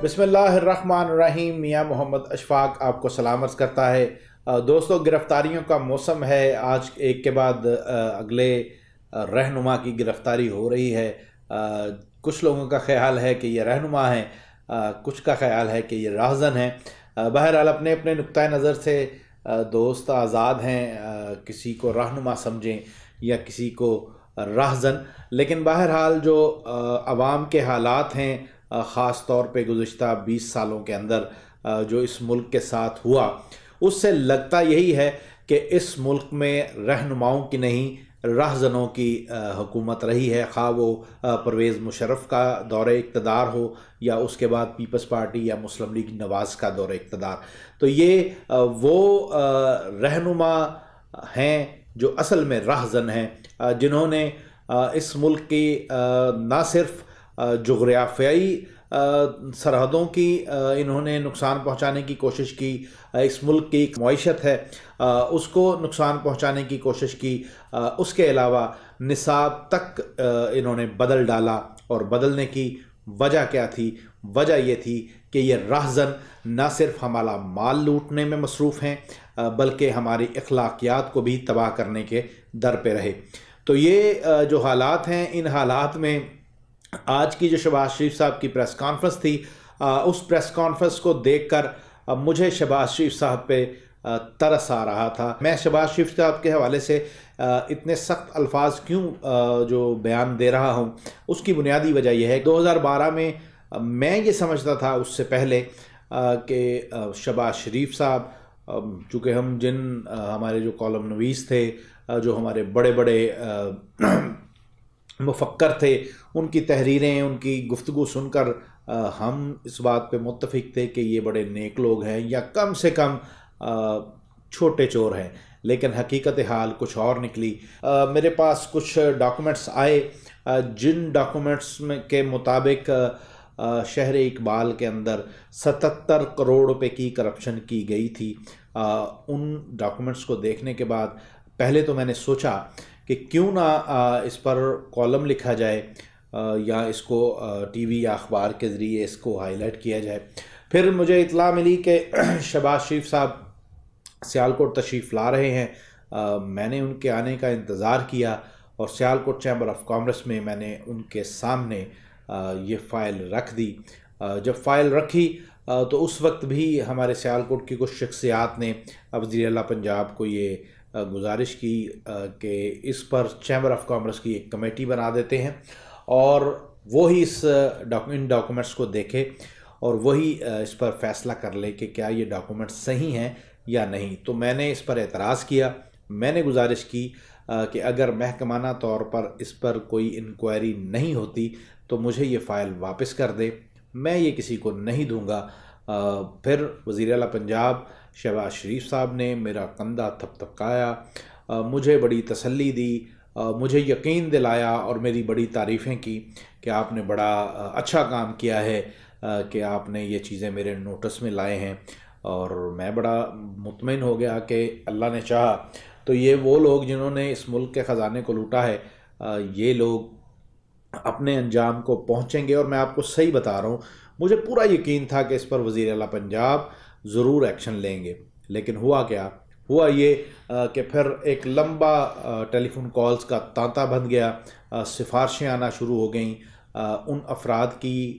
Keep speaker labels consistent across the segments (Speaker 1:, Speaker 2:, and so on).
Speaker 1: بسم اللہ الرحمن الرحیم۔ میاں محمد اشفاق آپ کو سلام عرض کرتا ہے۔ دوستو، گرفتاریوں کا موسم ہے۔ آج ایک کے بعد اگلے رہنما کی گرفتاری ہو رہی ہے۔ کچھ لوگوں کا خیال ہے کہ یہ رہنما ہیں، کچھ کا خیال ہے کہ یہ راہزن ہیں۔ بہرحال اپنے اپنے نقطۂ نظر سے دوست آزاد ہیں، کسی کو رہنما سمجھیں یا کسی کو راہزن، لیکن بہرحال جو عوام کے حالات ہیں، خاص طور پہ گزشتہ 20 سالوں کے اندر جو اس ملک کے ساتھ ہوا، اس سے لگتا یہی ہے کہ اس ملک میں رہنماؤں کی نہیں، راہزنوں کی حکومت رہی ہے، خواہ وہ پرویز مشرف کا دور اقتدار ہو یا اس کے بعد پیپلز پارٹی یا مسلم لیگ نواز کا دور اقتدار۔ تو یہ وہ رہنما ہیں جو اصل میں راہزن ہیں، جنہوں نے اس ملک کی نہ صرف جغرافیائی سرحدوں کی انہوں نے نقصان پہنچانے کی کوشش کی، اس ملک کی ایک معیشت ہے اس کو نقصان پہنچانے کی کوشش کی، اس کے علاوہ نصاب تک انہوں نے بدل ڈالا۔ اور بدلنے کی وجہ کیا تھی؟ وجہ یہ تھی کہ یہ راہزن نہ صرف ہمارا مال لوٹنے میں مصروف ہیں بلکہ ہماری اخلاقیات کو بھی تباہ کرنے کے در پہ رہے۔ تو یہ جو حالات ہیں، ان حالات میں آج کی جو شہباز شریف صاحب کی پریس کانفرنس تھی، اس پریس کانفرنس کو دیکھ کر مجھے شہباز شریف صاحب پہ ترس آ رہا تھا۔ میں شہباز شریف صاحب کے حوالے سے اتنے سخت الفاظ کیوں جو بیان دے رہا ہوں، اس کی بنیادی وجہ یہ ہے کہ 2012 میں میں یہ سمجھتا تھا اس سے پہلے کہ شہباز شریف صاحب، چونکہ ہم ہمارے جو کالم نویس تھے، جو ہمارے بڑے بڑے مفکر تھے، ان کی تحریریں، ان کی گفتگو سن کر ہم اس بات پہ متفق تھے کہ یہ بڑے نیک لوگ ہیں یا کم سے کم چھوٹے چور ہیں، لیکن حقیقت حال کچھ اور نکلی۔ میرے پاس کچھ ڈاکومنٹس آئے جن ڈاکومنٹس کے مطابق شہر اقبال کے اندر 77 کروڑ روپے کی کرپشن کی گئی تھی۔ ان ڈاکومنٹس کو دیکھنے کے بعد پہلے تو میں نے سوچا کہ کیوں نہ اس پر کالم لکھا جائے یا اس کو ٹی وی یا اخبار کے ذریعے اس کو ہائی لائٹ کیا جائے۔ پھر مجھے اطلاع ملی کہ شہباز شریف صاحب سیالکوٹ تشریف لا رہے ہیں۔ میں نے ان کے آنے کا انتظار کیا اور سیالکوٹ چیمبر آف کامرس میں میں نے ان کے سامنے یہ فائل رکھ دی۔ جب فائل رکھی تو اس وقت بھی ہمارے سیالکوٹ کی کچھ شخصیات نے وزیر اعلیٰ پنجاب کو یہ گزارش کی کہ اس پر چیمبر آف کامرس کی ایک کمیٹی بنا دیتے ہیں اور وہی ان ڈاکومنٹس کو دیکھے اور وہی اس پر فیصلہ کر لے کہ کیا یہ ڈاکومنٹس صحیح ہیں یا نہیں۔ تو میں نے اس پر اعتراض کیا۔ میں نے گزارش کی کہ اگر محکمانہ طور پر اس پر کوئی انکوائری نہیں ہوتی تو مجھے یہ فائل واپس کر دے، میں یہ کسی کو نہیں دوں گا۔ پھر وزیر اعلیٰ پنجاب شہباز شریف صاحب نے میرا کندھا تھپتھپایا، مجھے بڑی تسلی دی، مجھے یقین دلایا اور میری بڑی تعریفیں کی کہ آپ نے بڑا اچھا کام کیا ہے کہ آپ نے یہ چیزیں میرے نوٹس میں لائے ہیں۔ اور میں بڑا مطمئن ہو گیا کہ اللہ نے چاہا تو یہ وہ لوگ جنہوں نے اس ملک کے خزانے کو لوٹا ہے، یہ لوگ اپنے انجام کو پہنچیں گے۔ اور میں آپ کو صحیح بتا رہا ہوں، مجھے پورا یقین تھا کہ اس پر وزیر اعلیٰ پنجاب ضرور ایکشن لیں گے، لیکن ہوا کیا؟ ہوا یہ کہ پھر ایک لمبا ٹیلی فون کالز کا تانتا بن گیا، سفارشیں آنا شروع ہو گئیں، ان افراد کی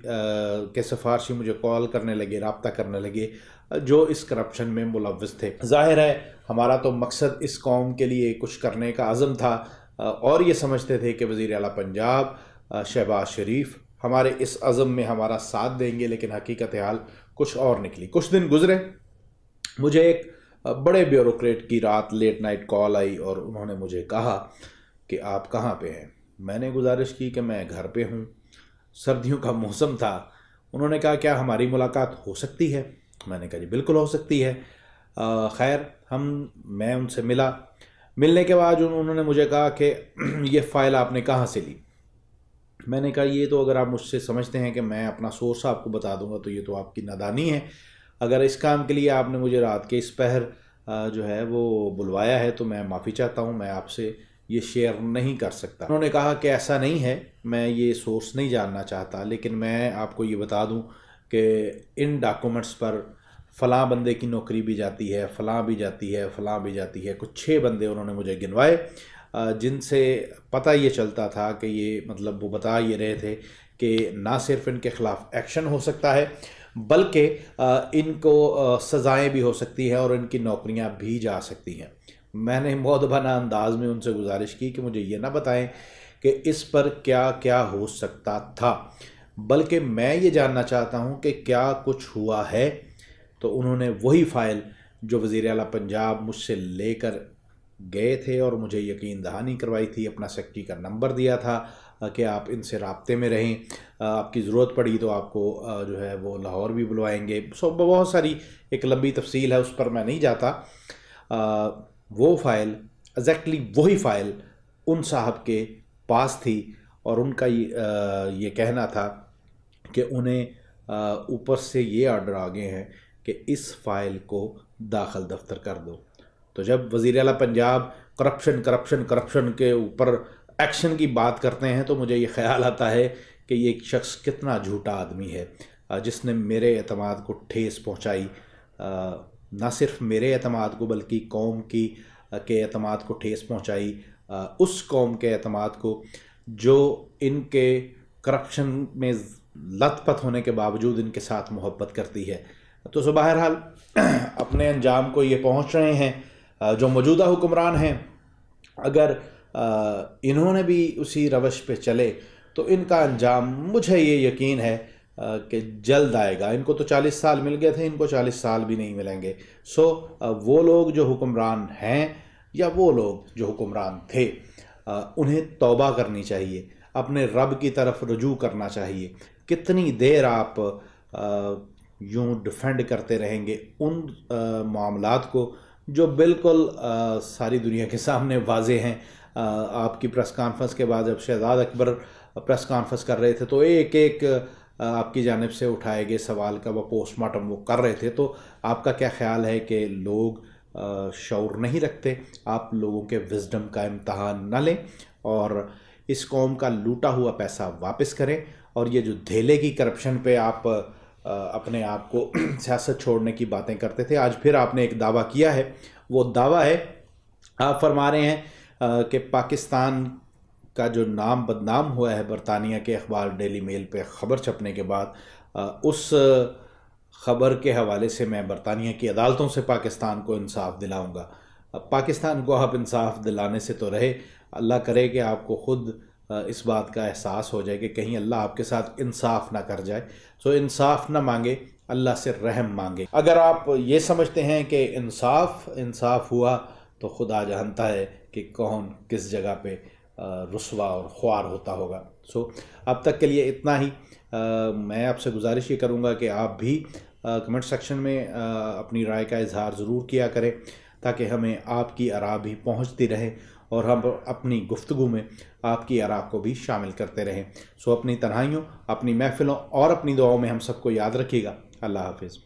Speaker 1: کہ سفارشی مجھے کال کرنے لگے، رابطہ کرنے لگے جو اس کرپشن میں ملوث تھے۔ ظاہر ہے ہمارا تو مقصد اس قوم کے لیے کچھ کرنے کا عزم تھا اور یہ سمجھتے تھے کہ وزیر اعلیٰ پنجاب شہباز شریف ہمارے اس عزم میں ہمارا ساتھ دیں گے، لیکن حقیقت حال کچھ اور نکلی۔ کچھ دن گزرے، مجھے ایک بڑے بیوروکریٹ کی رات لیٹ نائٹ کال آئی اور انہوں نے مجھے کہا کہ آپ کہاں پہ ہیں؟ میں نے گزارش کی کہ میں گھر پہ ہوں، سردیوں کا موسم تھا۔ انہوں نے کہا کیا ہماری ملاقات ہو سکتی ہے؟ میں نے کہا جی بالکل ہو سکتی ہے۔ خیر میں ان سے ملا۔ ملنے کے بعد انہوں نے مجھے کہا کہ یہ فائل آپ نے کہاں سے لی؟ میں نے کہا یہ تو اگر آپ مجھ سے سمجھتے ہیں کہ میں اپنا سورس آپ کو بتا دوں گا تو یہ تو آپ کی نادانی ہے۔ اگر اس کام کے لیے آپ نے مجھے رات کے اس پہر جو ہے وہ بلوایا ہے تو میں معافی چاہتا ہوں، میں آپ سے یہ شیئر نہیں کر سکتا۔ انہوں نے کہا کہ ایسا نہیں ہے، میں یہ سورس نہیں جاننا چاہتا، لیکن میں آپ کو یہ بتا دوں کہ ان ڈاکومنٹس پر فلاں بندے کی نوکری بھی جاتی ہے، فلاں بھی جاتی ہے، فلاں بھی جاتی ہے. کچھ 6 بندے انہوں نے مجھے گنوائے جن سے پتہ یہ چلتا تھا کہ یہ مطلب وہ بتا یہ رہے تھے کہ نہ صرف ان کے خلاف ایکشن ہو سکتا ہے بلکہ ان کو سزائیں بھی ہو سکتی ہیں اور ان کی نوکریاں بھی جا سکتی ہیں. میں نے مؤدبانہ انداز میں ان سے گزارش کی کہ مجھے یہ نہ بتائیں کہ اس پر کیا کیا ہو سکتا تھا، بلکہ میں یہ جاننا چاہتا ہوں کہ کیا کچھ ہوا ہے. تو انہوں نے وہی فائل جو وزیر اعلیٰ پنجاب مجھ سے لے کر گئے تھے اور مجھے یقین دہانی کروائی تھی، اپنا سیکٹری کا نمبر دیا تھا کہ آپ ان سے رابطے میں رہیں، آپ کی ضرورت پڑی تو آپ کو جو ہے وہ لاہور بھی بلوائیں گے. بہت ساری ایک لمبی تفصیل ہے، اس پر میں نہیں جاتا. وہ فائل ایگزیکٹلی وہی فائل ان صاحب کے پاس تھی اور ان کا یہ کہنا تھا کہ انہیں اوپر سے یہ آرڈر آ گئے ہیں کہ اس فائل کو داخل دفتر کر دو. تو جب وزیر اعلیٰ پنجاب کرپشن کے اوپر ایکشن کی بات کرتے ہیں تو مجھے یہ خیال آتا ہے کہ یہ ایک شخص کتنا جھوٹا آدمی ہے جس نے میرے اعتماد کو ٹھیس پہنچائی، نہ صرف میرے اعتماد کو بلکہ قوم کے اعتماد کو ٹھیس پہنچائی، اس قوم کے اعتماد کو جو ان کے کرپشن میں لت پت ہونے کے باوجود ان کے ساتھ محبت کرتی ہے. تو بہرحال اپنے انجام کو یہ پہنچ رہے ہیں. جو موجودہ حکمران ہیں اگر انہوں نے بھی اسی روش پہ چلے تو ان کا انجام مجھے یہ یقین ہے کہ جلد آئے گا. ان کو تو 40 سال مل گئے تھے، ان کو 40 سال بھی نہیں ملیں گے. وہ لوگ جو حکمران ہیں یا وہ لوگ جو حکمران تھے انہیں توبہ کرنی چاہیے، اپنے رب کی طرف رجوع کرنا چاہیے. کتنی دیر آپ یوں ڈیفینڈ کرتے رہیں گے ان معاملات کو جو بالکل ساری دنیا کے سامنے واضح ہیں. آپ کی پریس کانفرنس کے بعد جب شہزاد اکبر پریس کانفرنس کر رہے تھے تو ایک آپ کی جانب سے اٹھائے گئے سوال کا وہ پوسٹ مارٹم وہ کر رہے تھے. تو آپ کا کیا خیال ہے کہ لوگ شعور نہیں رکھتے؟ آپ لوگوں کے وزڈم کا امتحان نہ لیں اور اس قوم کا لوٹا ہوا پیسہ واپس کریں. اور یہ جو دھیلے کی کرپشن پہ آپ اپنے آپ کو سیاست چھوڑنے کی باتیں کرتے تھے، آج پھر آپ نے ایک دعویٰ کیا ہے. وہ دعویٰ ہے، آپ فرما رہے ہیں کہ پاکستان کا جو نام بدنام ہوا ہے برطانیہ کے اخبار ڈیلی میل پہ خبر چھپنے کے بعد، اس خبر کے حوالے سے میں برطانیہ کی عدالتوں سے پاکستان کو انصاف دلاؤں گا. پاکستان کو آپ انصاف دلانے سے تو رہے، اللہ کرے کہ آپ کو خود اس بات کا احساس ہو جائے کہ کہیں اللہ آپ کے ساتھ انصاف نہ کر جائے. انصاف نہ مانگے، اللہ سے رحم مانگے. اگر آپ یہ سمجھتے ہیں کہ انصاف ہوا تو خدا جانتا ہے کہ کون کس جگہ پہ رسوا اور خوار ہوتا ہوگا. اب تک کے لیے اتنا ہی. میں آپ سے گزارش یہ کروں گا کہ آپ بھی کمنٹ سیکشن میں اپنی رائے کا اظہار ضرور کیا کریں تاکہ ہمیں آپ کی آراء بھی پہنچتی رہے اور ہم اپنی گفتگو میں آپ کی آراء کو بھی شامل کرتے رہیں. اپنی تنہائیوں، اپنی محفلوں اور اپنی دعاؤں میں ہم سب کو یاد رکھیے گا. اللہ حافظ.